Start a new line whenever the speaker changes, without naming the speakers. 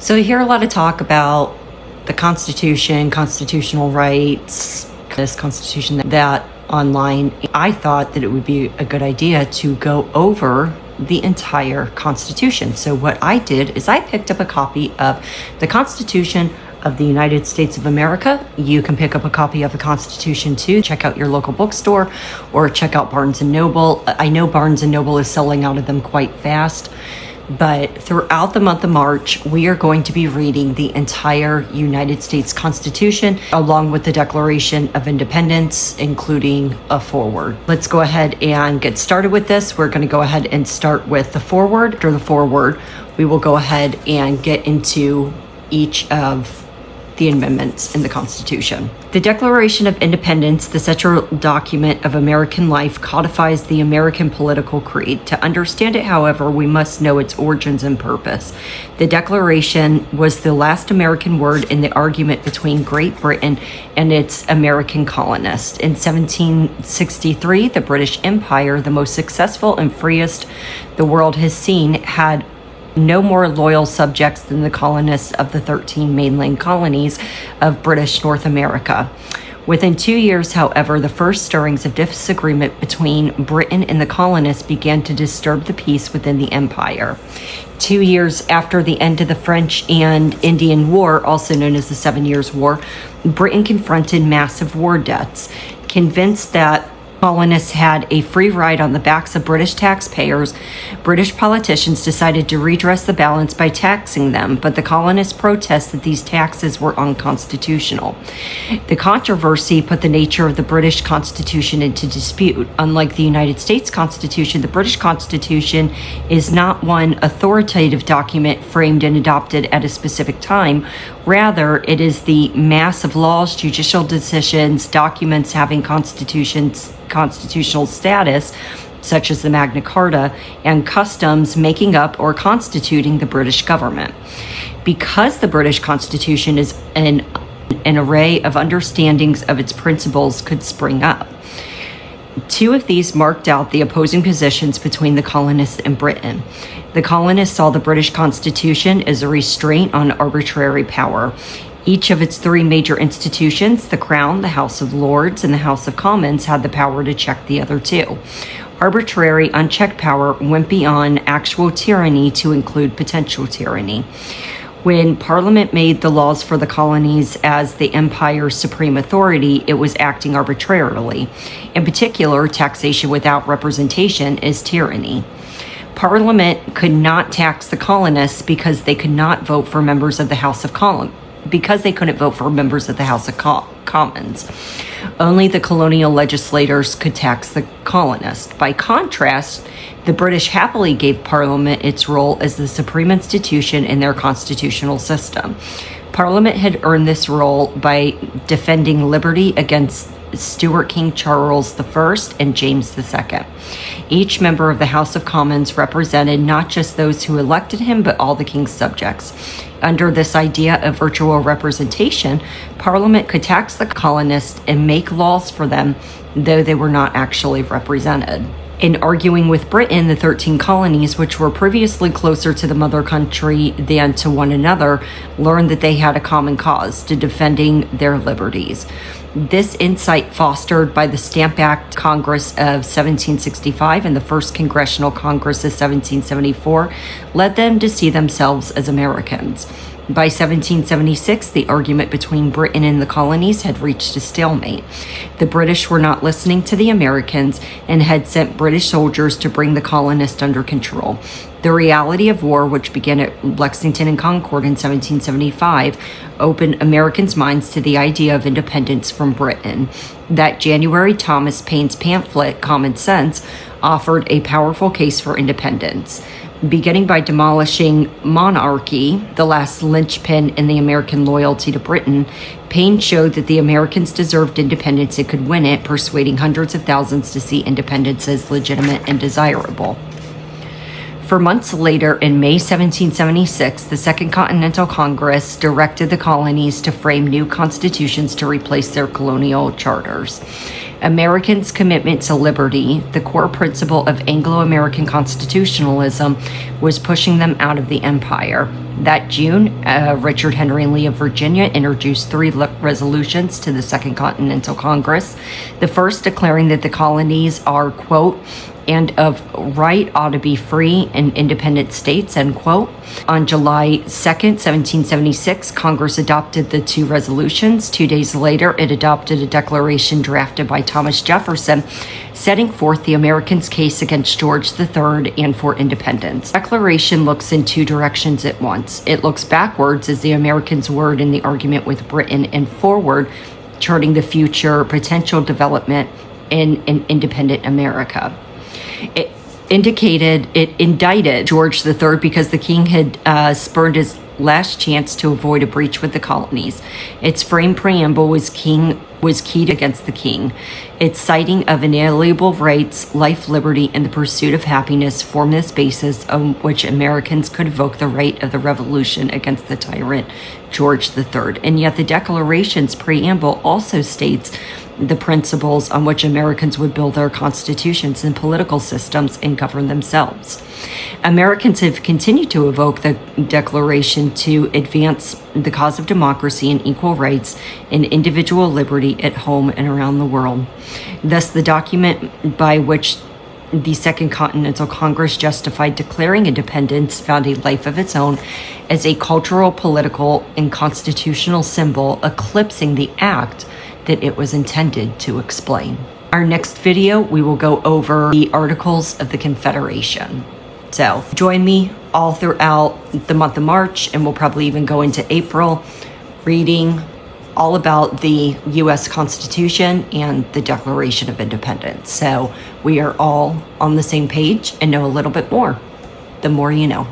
So you hear a lot of talk about the Constitution, constitutional rights, this Constitution, that online. I thought that it would be a good idea to go over the entire Constitution. So what I did is I picked up a copy of the Constitution of the United States of America. You can pick up a copy of the Constitution too. Check out your local bookstore or check out Barnes & Noble. I know Barnes & Noble is selling out of them quite fast. But throughout the month of March, we are going to be reading the entire United States Constitution, along with the Declaration of Independence, including a foreword. Let's go ahead and get started with this. We're going to go ahead and start with the foreword. After the foreword, we will go ahead and get into each of the amendments in the Constitution. The Declaration of Independence, the central document of American life, codifies the American political creed. To understand it, however, we must know its origins and purpose. The Declaration was the last American word in the argument between Great Britain and its American colonists. In 1763, the British Empire, the most successful and freest the world has seen, had no more loyal subjects than the colonists of the 13 mainland colonies of British North America. Within 2 years, however, the first stirrings of disagreement between Britain and the colonists began to disturb the peace within the empire. 2 years after the end of the French and Indian War, also known as the 7 Years' War, Britain confronted massive war debts. Convinced that colonists had a free ride on the backs of British taxpayers, British politicians decided to redress the balance by taxing them, but the colonists protested that these taxes were unconstitutional. The controversy put the nature of the British Constitution into dispute. Unlike the United States Constitution, the British Constitution is not one authoritative document framed and adopted at a specific time. Rather, it is the mass of laws, judicial decisions, documents having constitutional status, such as the Magna Carta, and customs making up or constituting the British government. Because the British Constitution is an array of understandings of its principles could spring up. Two of these marked out the opposing positions between the colonists and Britain. The colonists saw the British Constitution as a restraint on arbitrary power. Each of its three major institutions, the Crown, the House of Lords, and the House of Commons, had the power to check the other two. Arbitrary, unchecked power went beyond actual tyranny to include potential tyranny. When Parliament made the laws for the colonies as the empire's supreme authority, it was acting arbitrarily. In particular, taxation without representation is tyranny. Parliament could not tax the colonists because they could not vote for members of the House of Commons. Because they couldn't vote for members of the House of Commons. Only the colonial legislators could tax the colonists. By contrast, the British happily gave Parliament its role as the supreme institution in their constitutional system. Parliament had earned this role by defending liberty against Stuart King Charles I and James II. Each member of the House of Commons represented not just those who elected him, but all the king's subjects. Under this idea of virtual representation, Parliament could tax the colonists and make laws for them, though they were not actually represented. In arguing with Britain, the 13 colonies, which were previously closer to the mother country than to one another, learned that they had a common cause to defending their liberties. This insight, fostered by the Stamp Act Congress of 1765 and the First Congressional Congress of 1774, led them to see themselves as Americans. By 1776, the argument between Britain and the colonies had reached a stalemate. The British were not listening to the Americans and had sent British soldiers to bring the colonists under control. The reality of war, which began at Lexington and Concord in 1775, opened Americans' minds to the idea of independence from Britain. That January, Thomas Paine's pamphlet, Common Sense, offered a powerful case for independence. Beginning by demolishing monarchy, the last linchpin in the American loyalty to Britain, Paine showed that the Americans deserved independence and could win it, persuading hundreds of thousands to see independence as legitimate and desirable. For months later, in May 1776, the Second Continental Congress directed the colonies to frame new constitutions to replace their colonial charters. Americans' commitment to liberty, the core principle of Anglo-American constitutionalism, was pushing them out of the empire. That June, Richard Henry Lee of Virginia introduced 3 resolutions to the Second Continental Congress. The first declaring that the colonies are, quote, and of right ought to be free and independent states, end quote. On July 2nd, 1776, Congress adopted the 2 resolutions. 2 days later, it adopted a declaration drafted by Thomas Jefferson, setting forth the Americans' case against George III and for independence. The declaration looks in 2 directions at once. It looks backwards as the Americans were in the argument with Britain, and forward, charting the future potential development in an independent America. It indicted George III because the king had spurned his last chance to avoid a breach with the colonies. Its framed preamble was keyed against the king. Its citing of inalienable rights, life, liberty, and the pursuit of happiness formed this basis on which Americans could evoke the right of the revolution against the tyrant George III. And yet the Declaration's preamble also states the principles on which Americans would build their constitutions and political systems and govern themselves. Americans have continued to evoke the Declaration to advance the cause of democracy and equal rights and individual liberty at home and around the world. Thus, the document by which the Second Continental Congress justified declaring independence found a life of its own as a cultural, political, and constitutional symbol, eclipsing the act that it was intended to explain. Our next video, we will go over the Articles of the Confederation. So join me all throughout the month of March, and we'll probably even go into April, reading all about the U.S. Constitution and the Declaration of Independence. So we are all on the same page and know a little bit more. The more you know.